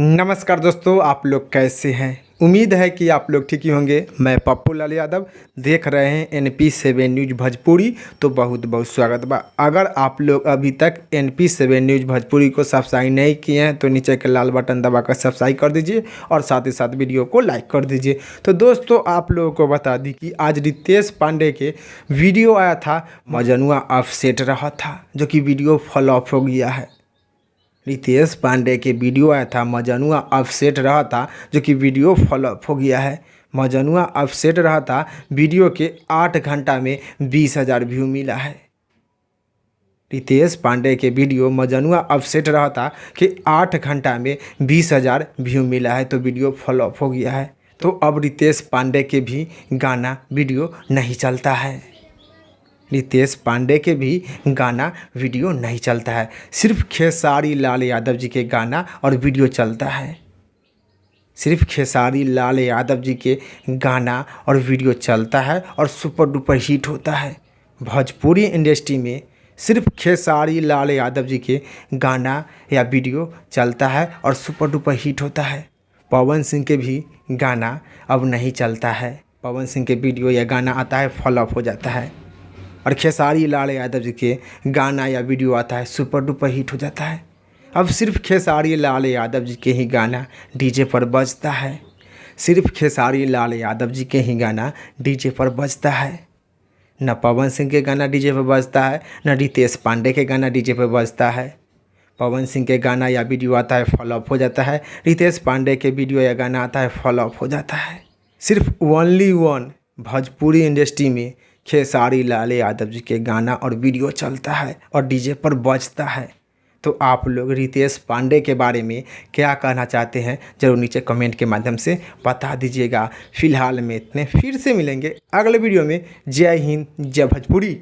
नमस्कार दोस्तों, आप लोग कैसे हैं। उम्मीद है कि आप लोग ठीक ही होंगे। मैं पप्पू लाल यादव देख रहे हैं NP7 न्यूज़ भोजपुरी। तो बहुत बहुत स्वागत बा। अगर आप लोग अभी तक NP7 न्यूज़ भोजपुरी को सब्सक्राइब नहीं किए हैं तो नीचे के लाल बटन दबाकर सब्सक्राइब कर दीजिए और साथ ही साथ वीडियो को लाइक कर दीजिए। तो दोस्तों, आप लोगों को बता दी कि आज रितेश पांडे के वीडियो आया था, मजनुआ अपसेट रहा था, जो कि वीडियो फ्लॉप हो गया है। रितेश पांडे के वीडियो आया था, मजनुआ अपसेट रहा था, जो कि वीडियो फ्लॉप हो गया है। मजनुआ अपसेट रहा था, वीडियो के 8 घंटा में 20,000 व्यू मिला है। रितेश पांडे के वीडियो मजनुआ अपसेट रहा था कि 8 घंटा में 20,000 व्यू मिला है, तो वीडियो फ्लॉप हो गया है। तो अब रितेश पांडे के भी गाना वीडियो नहीं चलता है। रितेश पांडे के भी गाना वीडियो नहीं चलता है, सिर्फ खेसारी लाल यादव जी के गाना और वीडियो चलता है। सिर्फ खेसारी लाल यादव जी के गाना और वीडियो चलता है और सुपर डुपर हिट होता है। भोजपुरी इंडस्ट्री में सिर्फ खेसारी लाल यादव जी के गाना या वीडियो चलता है और सुपर डुपर हिट होता है। पवन सिंह के भी गाना अब नहीं चलता है। पवन सिंह के वीडियो या गाना आता है, फ्लॉप हो जाता है। और खेसारी लाल यादव जी के गाना या वीडियो आता है, सुपर डुपर हिट हो जाता है। अब सिर्फ खेसारी लाल यादव जी के ही गाना डीजे पर बजता है। सिर्फ खेसारी लाल यादव जी के ही गाना डीजे पर बजता है। न पवन सिंह के गाना डीजे पर बजता है, न रितेश पांडे के गाना डीजे पर बजता है। पवन सिंह के गाना या वीडियो आता है, फ्लॉप हो जाता है। रितेश पांडे के वीडियो या गाना आता है, फ्लॉप हो जाता है। सिर्फ ओनली वन भोजपुरी इंडस्ट्री में खेसारी लाल यादव जी के गाना और वीडियो चलता है और डीजे पर बजता है। तो आप लोग रितेश पांडे के बारे में क्या कहना चाहते हैं, ज़रूर नीचे कमेंट के माध्यम से बता दीजिएगा। फिलहाल में इतने, फिर से मिलेंगे अगले वीडियो में। जय हिंद, जय भोजपुरी।